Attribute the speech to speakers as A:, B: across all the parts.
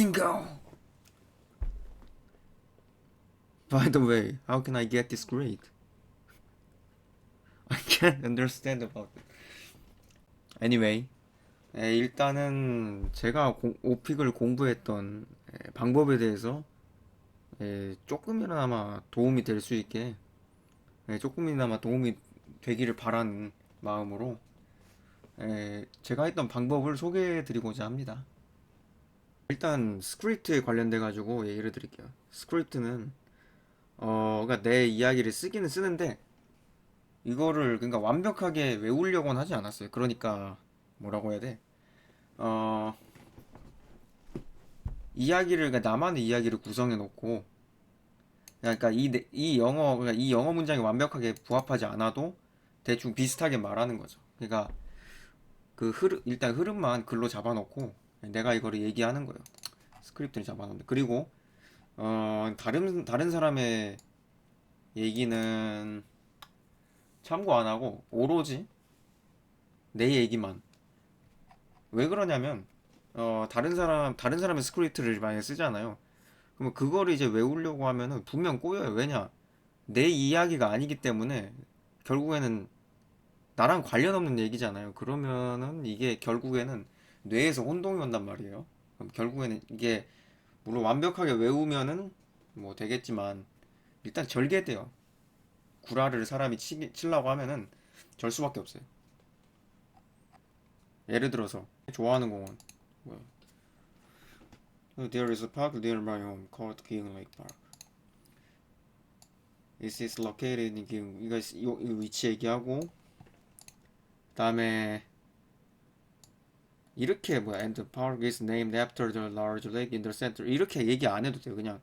A: fucking go. By the way, how can I get this grade? I can't understand about it. Anyway, 일단은 제가 오픽을 공부했던 방법에 대해서 조금이나마 도움이 될 수 있게 조금이나마 도움이 되기를 바라는 마음으로 제가 했던 방법을 소개해 드리고자 합니다. 일단 스크립트에 관련돼 가지고 얘기를 드릴게요. 스크립트는 그러니까 내 이야기를 쓰기는 쓰는데 이거를 그러니까 완벽하게 외우려고는 하지 않았어요. 그러니까 뭐라고 해야 돼? 어, 이야기를 그러니까 나만의 이야기를 구성해 놓고 그러니까 그러니까 이 영어 문장이 완벽하게 부합하지 않아도 대충 비슷하게 말하는 거죠. 그러니까 일단 흐름만 글로 잡아놓고 내가 이거를 얘기하는 거예요. 스크립트를 잡아놓는데 그리고 다른 사람의 얘기는 참고 안 하고 오로지 내 얘기만. 왜 그러냐면 다른 사람의 스크립트를 많이 쓰잖아요. 그러면 그거를 이제 외우려고 하면은 분명 꼬여요. 왜냐? 내 이야기가 아니기 때문에 결국에는 나랑 관련 없는 얘기잖아요. 그러면은 이게 결국에는 뇌에서 혼동이 온단 말이에요. 그럼 결국에는 이게 물론 완벽하게 외우면은 뭐 되겠지만 일단 절개돼요. 구라를 사람이 치려고 하면은 절 수밖에 없어요. 예를 들어서 좋아하는 공원. 뭐야? There is a park near my home called King Lake Park. It is located in King. 이거 이 위치 얘기하고 그다음에 이렇게 뭐야? And the park is named after the large lake in the center. 이렇게 얘기 안 해도 돼요. 그냥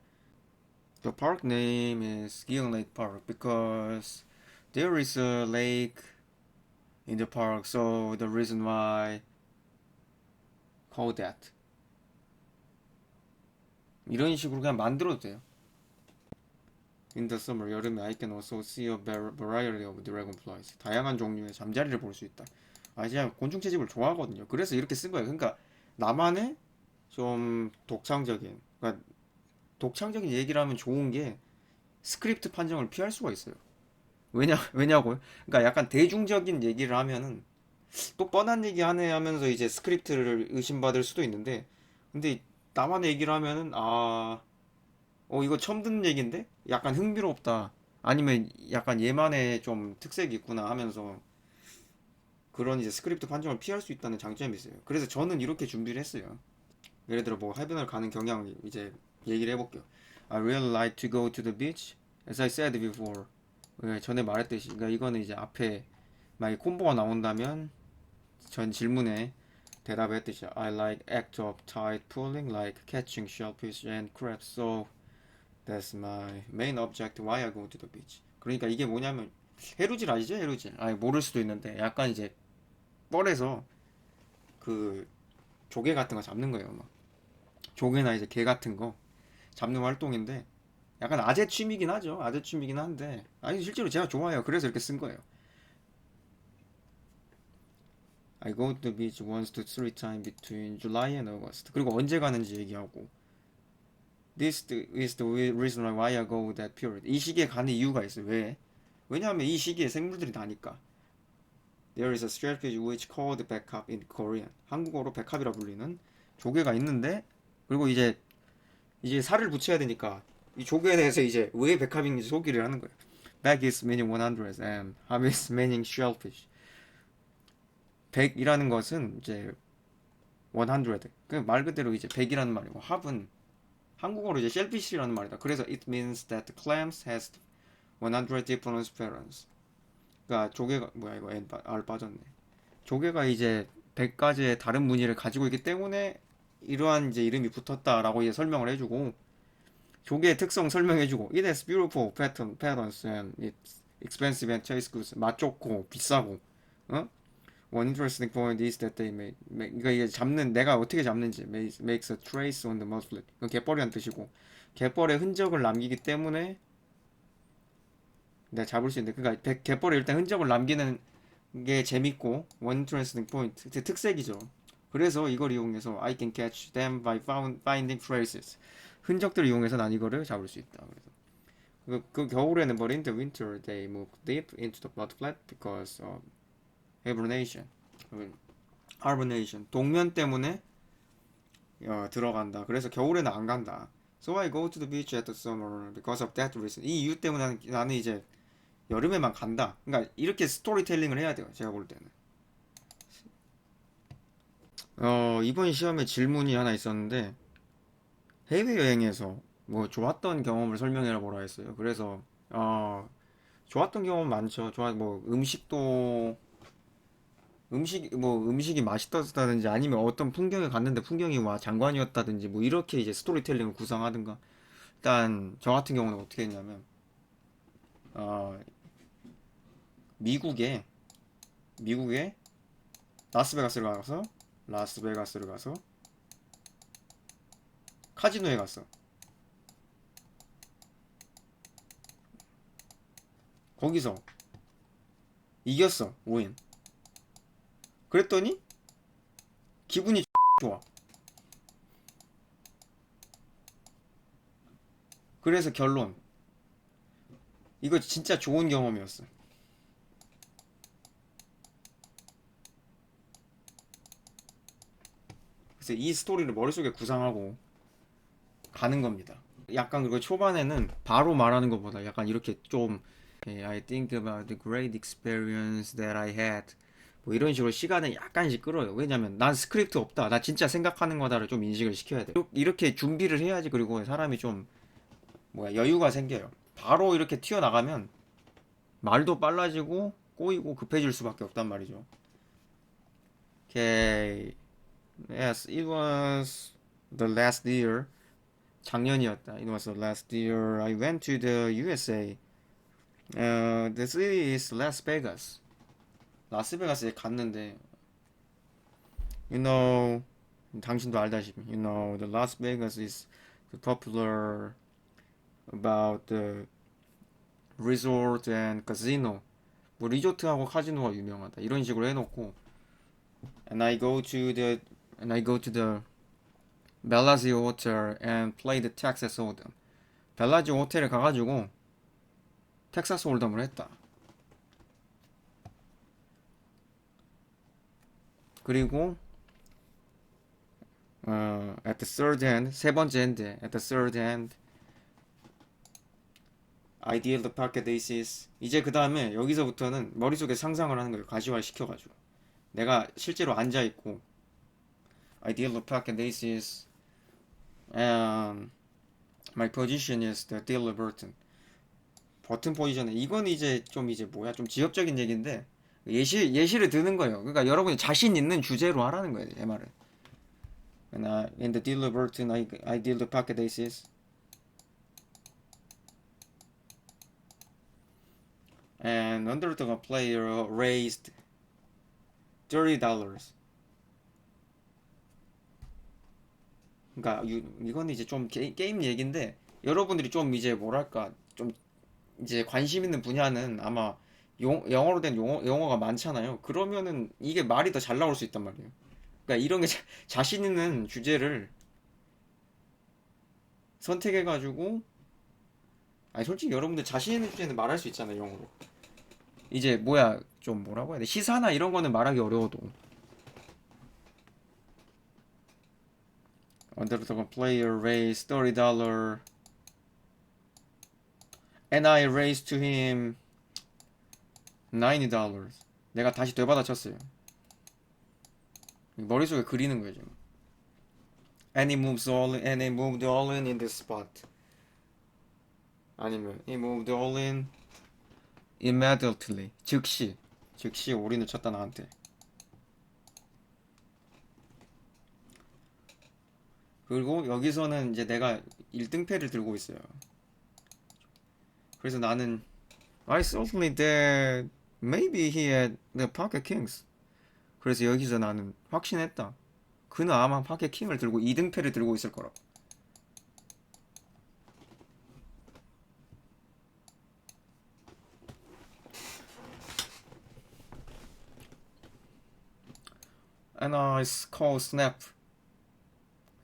A: The park name is King Lake Park because there is a lake in the park. So the reason why call that. 이런 식으로 그냥 만들어도 돼요. In the summer, 여름에 I can also see a variety of dragonflies. 다양한 종류의 잠자리를 볼 수 있다. 제가 곤충 채집을 좋아하거든요. 그래서 이렇게 쓴 거예요. 그러니까 나만의 좀 그러니까 독창적인 얘기를 하면 좋은 게 스크립트 판정을 피할 수가 있어요. 왜냐고요? 그러니까 약간 대중적인 얘기를 하면은 또 뻔한 얘기 하네 하면서 이제 스크립트를 의심받을 수도 있는데 근데 나만의 얘기를 하면은 이거 처음 듣는 얘기인데 약간 흥미롭다. 아니면 약간 얘만의 좀 특색이 있구나 하면서 그런 이제 스크립트 판정을 피할 수 있다는 장점이 있어요. 그래서 저는 이렇게 준비를 했어요. 예를 들어 뭐 해변을 가는 경향 이제 얘기를 해볼게요. I really like to go to the beach, as I said before. 전에 말했듯이, 그러니까 이거는 이제 앞에 만약에 콤보가 나온다면 전 질문에 대답했듯이 I like act of tide pulling like catching shellfish and crabs. So that's my main object why I go to the beach. 그러니까 이게 뭐냐면 해루질 아시죠? 해루질. 모를 수도 있는데 약간 이제 뻘에서 그 조개 같은 거 잡는 거예요. 막 조개나 이제 게 같은 거 잡는 활동인데 약간 아재 취미긴 하죠. 아재 취미긴 한데 실제로 제가 좋아해요. 그래서 이렇게 쓴 거예요. I go to the beach once to three times between July and August. 그리고 언제 가는지 얘기하고 This is the reason why I go that period. 이 시기에 가는 이유가 있어요. 왜? 왜냐하면 이 시기에 생물들이 나니까. There is a shellfish which called 백합 in Korean. 한국어로 백합이라 불리는 조개가 있는데 그리고 이제 살을 붙여야 되니까 이 조개에 대해서 이제 왜 백합인지 소개를 하는 거예요. Back is meaning 100 and half is meaning shellfish. 100이라는 것은 이제 100. 말 그대로 이제 100이라는 말이고 합은 한국어로 이제 shellfish라는 말이다. 그래서 it means that clams has 100 different parents. 그러니까 조개가 뭐야 이거 R 빠졌네. 조개가 이제 100가지의 다른 무늬를 가지고 있기 때문에 이러한 이제 이름이 붙었다라고 이제 설명을 해주고 조개의 특성 설명해주고 it has beautiful patterns and it's expensive and tastes good. 맛 좋고 비싸고 One interesting point is that they 그러니까 이게 내가 어떻게 잡는지 makes a trace on the mudflat. 이건 갯벌이란 뜻이고 갯벌에 흔적을 남기기 때문에 내가 잡을 수 있는데 그러니까 갯벌에 일단 흔적을 남기는 게 재밌고 one interesting point 특색이죠. 그래서 이걸 이용해서 I can catch them by finding traces. 흔적들을 이용해서 난 이거를 잡을 수 있다. 그래서 그 겨울에는 but in the winter they move deep into the blood flat because of hibernation. hibernation. 동면 때문에 들어간다. 그래서 겨울에는 안 간다. So I go to the beach at the summer because of that reason. 이 이유 때문에 나는 이제 여름에만 간다. 그러니까 이렇게 스토리텔링을 해야 돼요. 제가 볼 때는. 이번 시험에 질문이 하나 있었는데 해외여행에서 뭐 좋았던 경험을 설명해라 뭐라 했어요. 그래서 좋았던 경험 많죠. 뭐 음식이 맛있었다든지 아니면 어떤 풍경에 갔는데 풍경이 와 장관이었다든지 뭐 이렇게 이제 스토리텔링을 구상하든가. 일단 저 같은 경우는 어떻게 했냐면 어, 미국에 라스베가스를 가서 카지노에 갔어. 거기서 이겼어. 5인. 그랬더니 기분이 좋아. 그래서 결론. 이거 진짜 좋은 경험이었어. 그래서 이 스토리를 머릿속에 구상하고 가는 겁니다. 약간 그리고 초반에는 바로 말하는 것보다 약간 이렇게 좀 I think about the great experience that I had 뭐 이런 식으로 시간을 약간씩 끌어요. 왜냐면 난 스크립트 없다. 나 진짜 생각하는 거다를 좀 인식을 시켜야 돼. 이렇게 준비를 해야지. 그리고 사람이 좀 여유가 생겨요. 바로 이렇게 튀어나가면 말도 빨라지고 꼬이고 급해질 수밖에 없단 말이죠. Okay. Yes, it was the last year. 작년이었다. It was the last year I went to the USA. The city is Las Vegas. 라스베가스에 갔는데, you know, 당신도 알다시피, you know, the Las Vegas is popular about the resort and casino. 뭐 리조트하고 카지노가 유명하다. 이런 식으로 해놓고, and I go to the 벨라지오 호텔 and play the Texas Hold'em. 벨라지오 호텔에 가가지고 텍사스 홀덤을 했다. 그리고 at the third hand 세 번째 핸드에 at the third hand I deal the pocket aces. 이제 그 다음에 여기서부터는 머릿속에 상상을 하는 거예요. 가시화 시켜가지고 내가 실제로 앉아있고 I deal the pocket aces and my position is the dealer button. 버튼 포지션에 이건 이제 좀 지엽적인 얘기인데 예시를 드는 거예요. 그러니까 여러분이 자신 있는 주제로 하라는 거예요. 제 말은. In the dealer button, I deal the pocket aces. And underdog player raised $30. 그러니까 이건 이제 좀 게임 얘기인데 여러분들이 좀 이제 뭐랄까 좀 이제 관심 있는 분야는 아마 영어로 된 용어가 많잖아요. 그러면은 이게 말이 더 잘 나올 수 있단 말이에요. 그러니까 이런 게 자신 있는 주제를 선택해가지고 아니 솔직히 여러분들 자신 있는 주제는 말할 수 있잖아요. 영어로. 이제 좀 뭐라고 해야 돼? 시사나 이런 거는 말하기 어려워도 underdog player raised $30 and I raised to him $90. 내가 다시 되받아 쳤어요. 머릿속에 그리는 거예요, 지금. And he moved all in this spot. 아니면 he moved all in immediately. 즉시 올인을 쳤다 나한테. 그리고 여기서는 이제 내가 1등패를 들고 있어요. 그래서 나는 I certainly did. Maybe he had the pocket kings. 그래서 여기서 나는 확신했다. 그는 아마 파켓 킹을 들고 2등패를 들고 있을 거라고. and I call snap,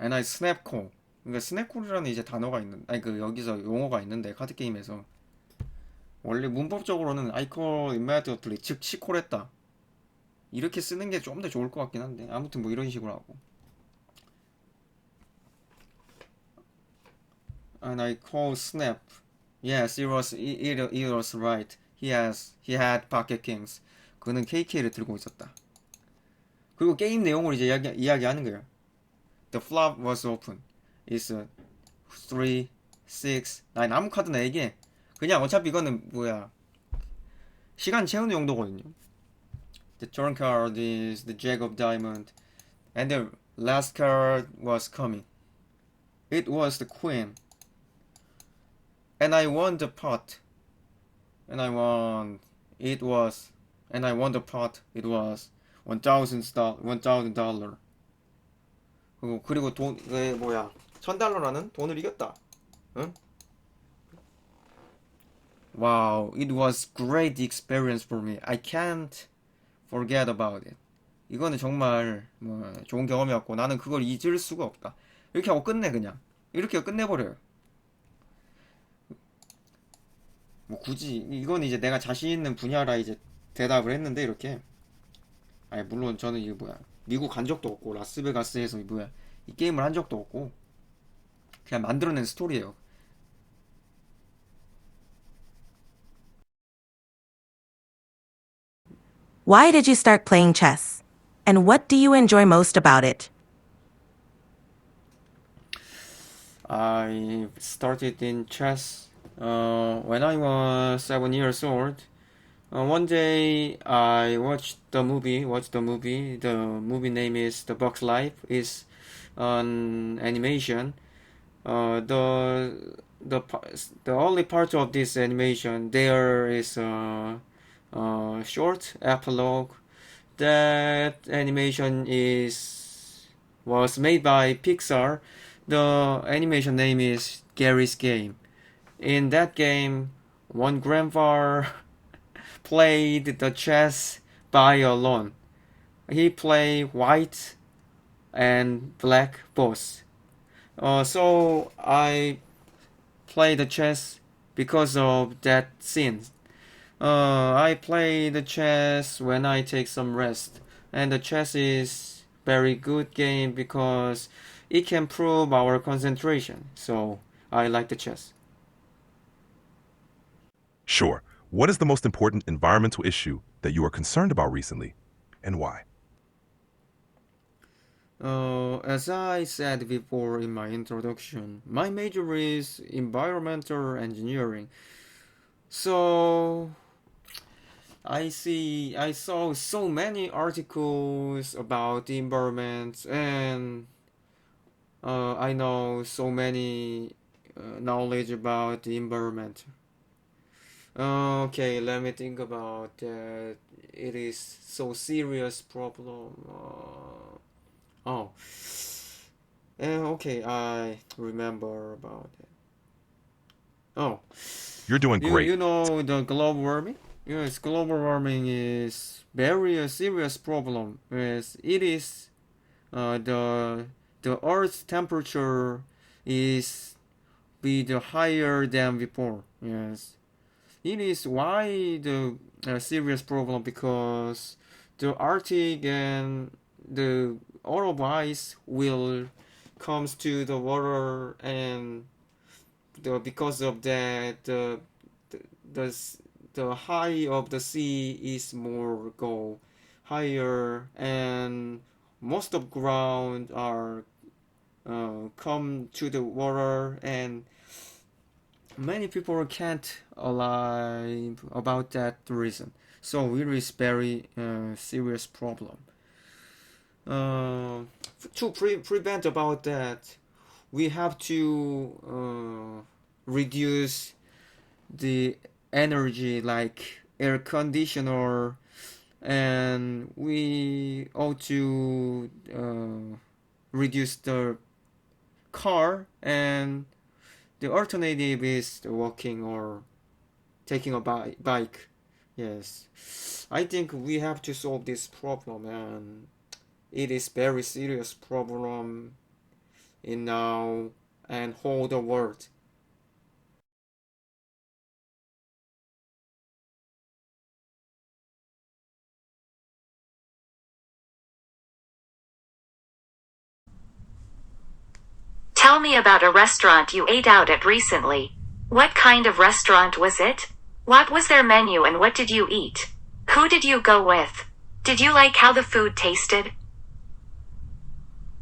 A: and I snap call. 그러니까 스냅콜이라는 이제 단어가 있는, 아니 그 여기서 용어가 있는데 카드 게임에서 원래 문법적으로는 I call immediately, 즉시 콜했다. 이렇게 쓰는 게 좀 더 좋을 것 같긴 한데 아무튼 뭐 이런 식으로 하고. And I call snap. Yes, it was right. He had pocket kings. 그는 KK를 들고 있었다. 그리고 게임 내용을 이제 이야기하는 거예요. The flop was open. It's 3, 6, 9. 아무 카드나 얘기해. 그냥 어차피 이거는 뭐야 시간 채우는 용도거든요. The turn card is the Jack of Diamond, and the last card was coming. It was the Queen, and I won the pot. And I won. It was, and I won the pot. It was $1,000. 그리고 돈, 뭐야, $1,000라는 돈을 이겼다. 응? Wow, it was great experience for me. I can't forget about it. 이거는 정말 뭐 좋은 경험이었고 나는 그걸 잊을 수가 없다. 이렇게 하고 끝내 그냥. 이렇게 끝내버려요. 뭐 굳이 이건 이제 내가 자신 있는 분야라 이제 대답을 했는데 이렇게. 아니 물론 저는 이게 뭐야 미국 간 적도 없고 라스베가스에서 뭐야 이 게임을 한 적도 없고 그냥 만들어낸 스토리예요.
B: Why did you start playing chess? And what do you enjoy most about it?
A: I started in chess when I was 7 years old. One day I watched the movie. The movie name is The Box Life. It's an animation. The only part of this animation there is a short epilogue. That animation was made by Pixar. The animation name is Gary's Game. In that game, one grandpa played the chess by alone. He played white and black both. So I play the chess because of that scene. I play the chess when I take some rest, and the chess is very good game because it can improve our concentration. So I like the chess.
C: Sure. What is the most important environmental issue that you are concerned about recently, and why?
A: As I said before in my introduction, my major is environmental engineering. So I saw so many articles about the environment, and I know so many knowledge about the environment. Okay, let me think about that. It is so serious problem. Oh, okay, I remember about it. Oh,
C: You're doing great.
A: you know the global warming? Yes, global warming is very serious problem. Yes, it is the Earth's temperature is be the higher than before. Yes, it is why the serious problem because the Arctic and the all of ice will comes to the water and because of that the the high of the sea is more go higher and most of ground are come to the water and many people can't alive about that reason. So it is very serious problem. To prevent about that, we have to reduce the energy like air conditioner, and we ought to reduce the car, and the alternative is walking or taking a bike. Yes, I think we have to solve this problem, and It is very serious problem in now and whole the world.
D: Tell me about a restaurant you ate out at recently. What kind of restaurant was it? What was their menu and what did you eat? Who did you go with? Did you like how the food tasted?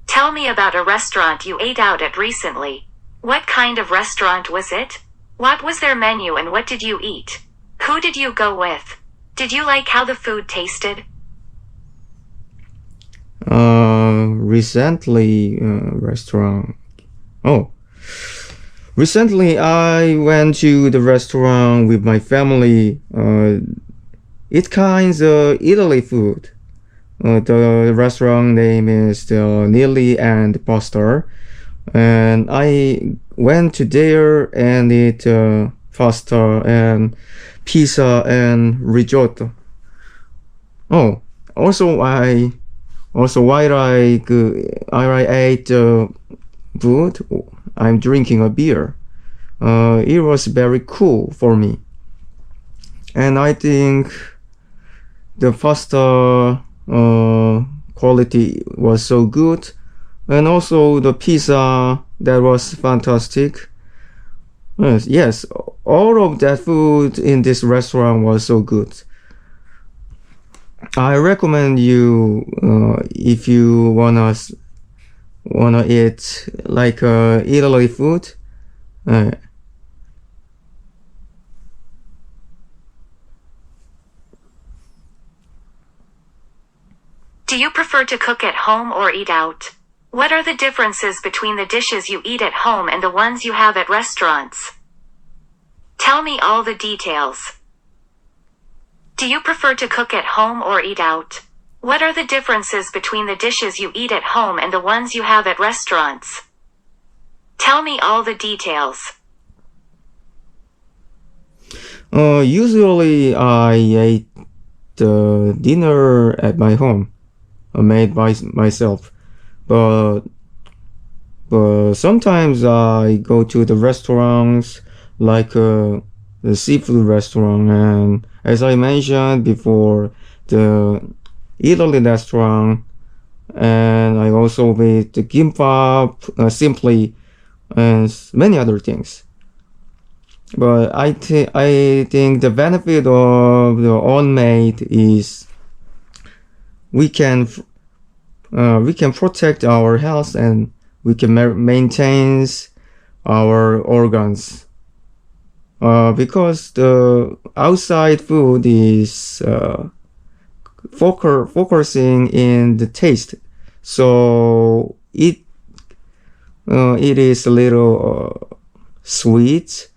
D: Tell me about a restaurant you ate out at recently. What kind of restaurant was it? What was their menu and what did you eat? Who did you go with? Did you like how the food tasted?
E: Recently, restaurant. Oh, recently I went to the restaurant with my family. It kinds of Italy food. The restaurant name is the Nili and Pasta, and I went to there and eat pasta and pizza and risotto. Oh, also while I ate food, I'm drinking a beer. It was very cool for me, and I think the pasta quality was so good, and also the pizza that was fantastic. Yes, all of that food in this restaurant was so good. I recommend you if you wanna eat like Italy food.
D: Do you prefer to cook at home or eat out? What are the differences between the dishes you eat at home and the ones you have at restaurants? Tell me all the details. Do you prefer to cook at home or eat out? What are the differences between the dishes you eat at home and the ones you have at restaurants? Tell me all the details.
E: Usually I ate the dinner at my home, made by myself, but sometimes I go to the restaurants like the seafood restaurant, and as I mentioned before, the Italy restaurant, and I also made the gimbap, simply, and many other things. But I think the benefit of the own-made is we can protect our health and we can maintain our organs. Because the outside food is focusing in the taste, so it is a little sweet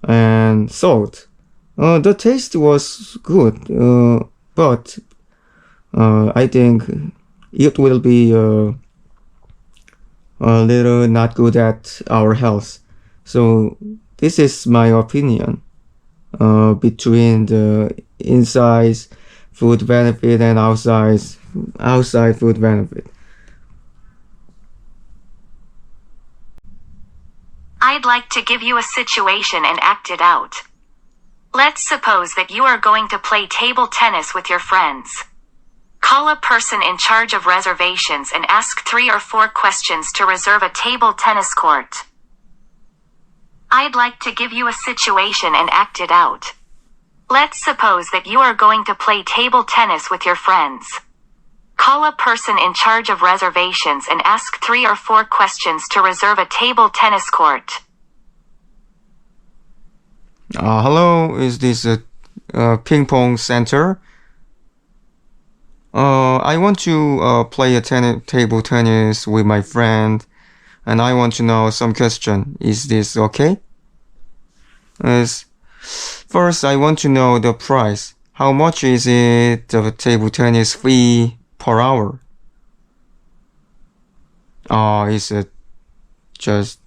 E: and salt. The taste was good, but I think it will be a little not good at our health. So this is my opinion between the inside food benefit and outside food benefit.
D: I'd like to give you a situation and act it out. Let's suppose that you are going to play table tennis with your friends. Call a person in charge of reservations and ask 3 or 4 questions to reserve a table tennis court. I'd like to give you a situation and act it out. Let's suppose that you are going to play table tennis with your friends. Call a person in charge of reservations and ask 3 or 4 questions to reserve a table tennis court.
E: Hello, is this a ping pong center? I want to play a table tennis with my friend, and I want to know some question. Is this okay? First, I want to know the price. How much is it, the table tennis fee per hour? Is it just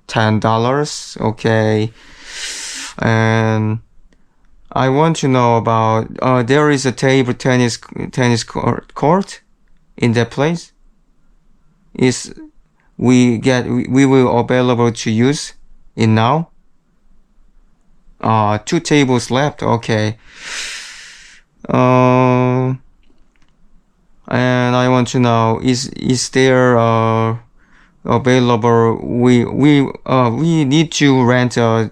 E: $10? Okay. And I want to know about, there is a table tennis court in that place? is we will available to use it now. 2 tables left. Okay. And I want to know, is there available? We need to rent a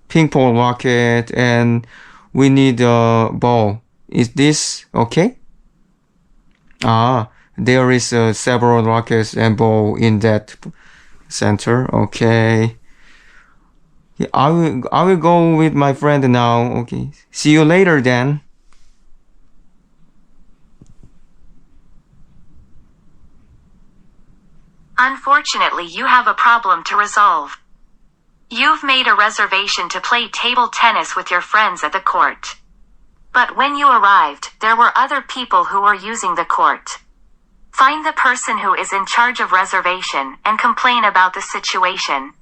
E: ping pong racket and we need a ball. Is this okay? There is several rackets and ball in that center. Okay. Yeah, I will go with my friend now. Okay. See you later then.
D: Unfortunately, you have a problem to resolve. You've made a reservation to play table tennis with your friends at the court. But when you arrived, there were other people who were using the court. Find the person who is in charge of reservation and complain about the situation.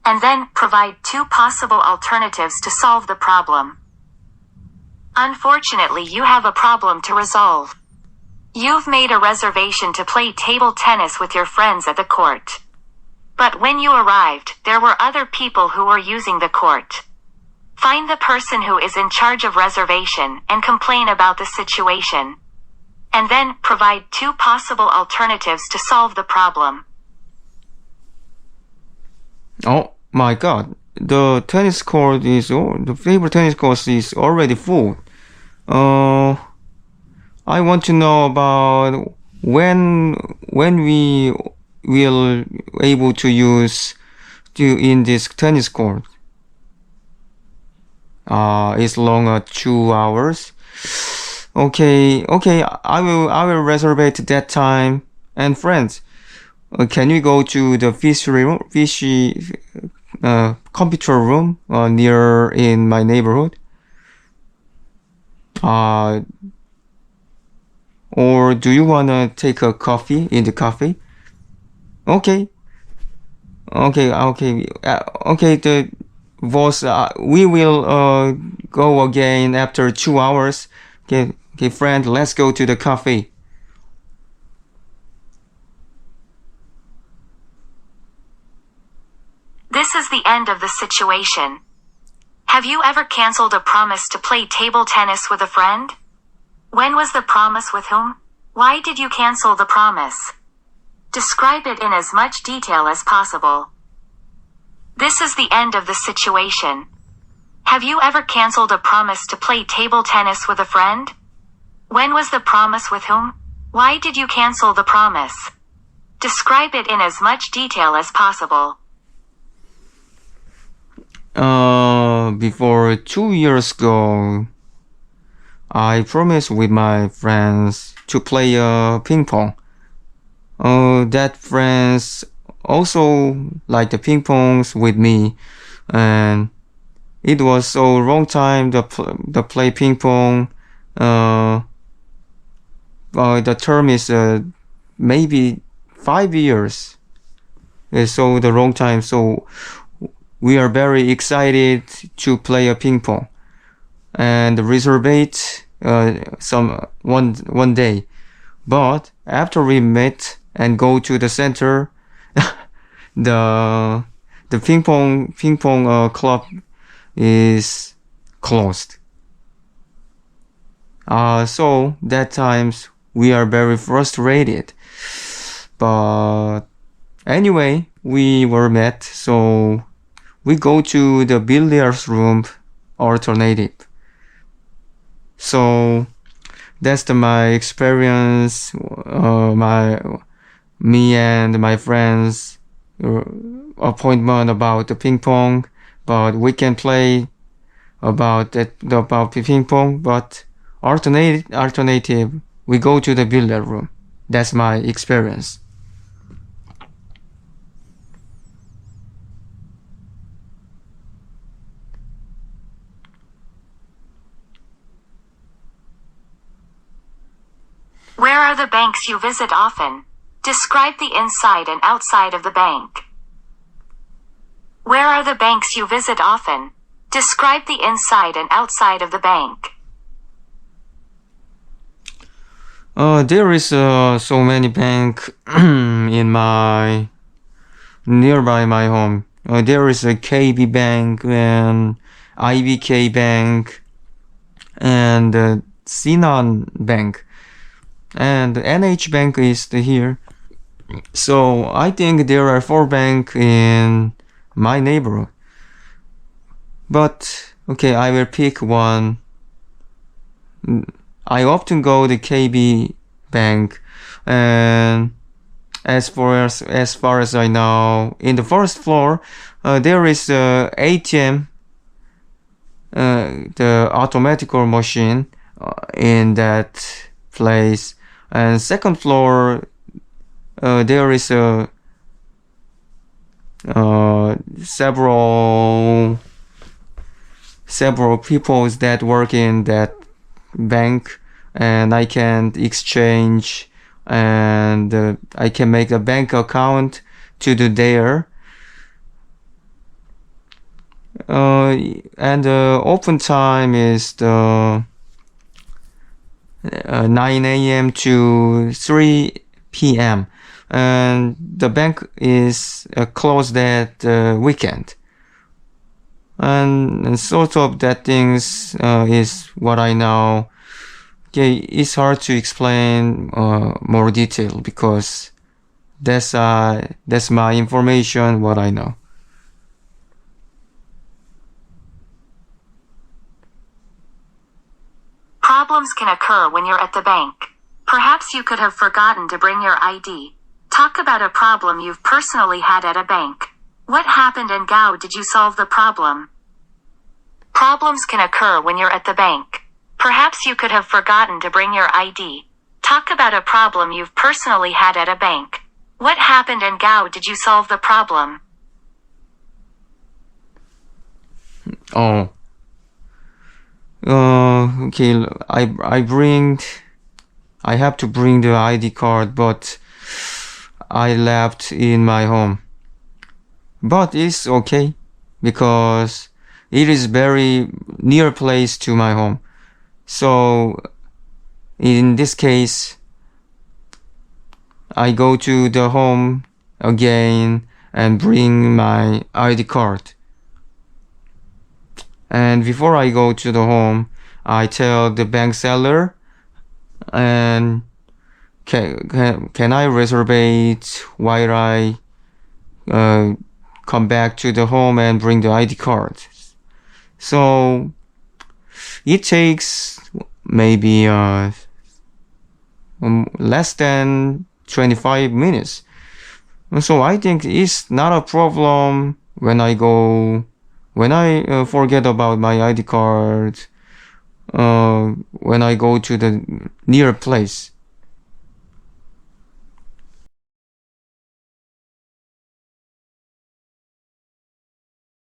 D: And then provide 2 possible alternatives to solve the problem. Unfortunately, you have a problem to resolve. You've made a reservation to play table tennis with your friends at the court. But when you arrived, there were other people who were using the court. Find the person who is in charge of reservation and complain about the situation. And then provide 2 possible alternatives to solve the problem.
E: Oh my god. The tennis court the favorite tennis course is already full. I want to know about when we will able to use in this tennis court. It's longer 2 hours. Okay, I will reserve that time. And friends, can we go to the computer room near in my neighborhood? Or do you wanna take a coffee in the cafe? Okay. The boss, we will go again after 2 hours. Okay, friend, let's go to the cafe.
D: This is the end of the situation. Have you ever canceled a promise to play table tennis with a friend? When was the promise with whom? Why did you cancel the promise? Describe it in as much detail as possible. This is the end of the situation. Have you ever canceled a promise to play table tennis with a friend? When was the promise with whom? Why did you cancel the promise? Describe it in as much detail as possible.
E: Before 2 years ago, I promised with my friends to play ping pong. That friends also like the ping pongs with me, and it was so long time to play ping pong. The term is maybe 5 years. So the long time. So we are very excited to play a ping pong and reserve it one day. But after we met and go to the center, the ping pong club is closed. So that times we are very frustrated. But anyway, we were met, so we go to the billiards room alternative. So that's my experience, me and my friends appointment about the ping pong. But we can play about ping pong, but alternative, we go to the billiard room. That's my experience.
D: Where are the banks you visit often? Describe the inside and outside of the bank. Where are the banks you visit often? Describe the inside and outside of the bank.
E: There is so many bank in my nearby my home. There is a KB Bank and IBK Bank and Sinan Bank and NH Bank is here. So I think there are 4 banks in my neighborhood. But okay, I will pick one. I often go to KB Bank, and as far as I know, in the first floor, there is a ATM, the automatical machine in that place, and second floor, there is several people that work in that bank, and I can exchange and I can make a bank account to do there. And the open time is the 9 a.m. to 3 p.m. and the bank is closed at weekend. And sort of that things is what I know. Okay, it's hard to explain more detail because that's my information, what I know.
D: Problems can occur when you're at the bank. Perhaps you could have forgotten to bring your ID. Talk about a problem you've personally had at a bank. What happened and how did you solve the problem? Problems can occur when you're at the bank. Perhaps you could have forgotten to bring your ID. Talk about a problem you've personally had at a bank. What happened and how did you solve the problem?
E: Oh. Okay, I have to bring the ID card, but I left in my home. But it's okay because it is very near place to my home. So in this case, I go to the home again and bring my ID card. And before I go to the home, I tell the bank seller, and can I reserve while I come back to the home and bring the ID card? So it takes maybe less than 25 minutes. So I think it's not a problem when I forget about my ID card when I go to the near place.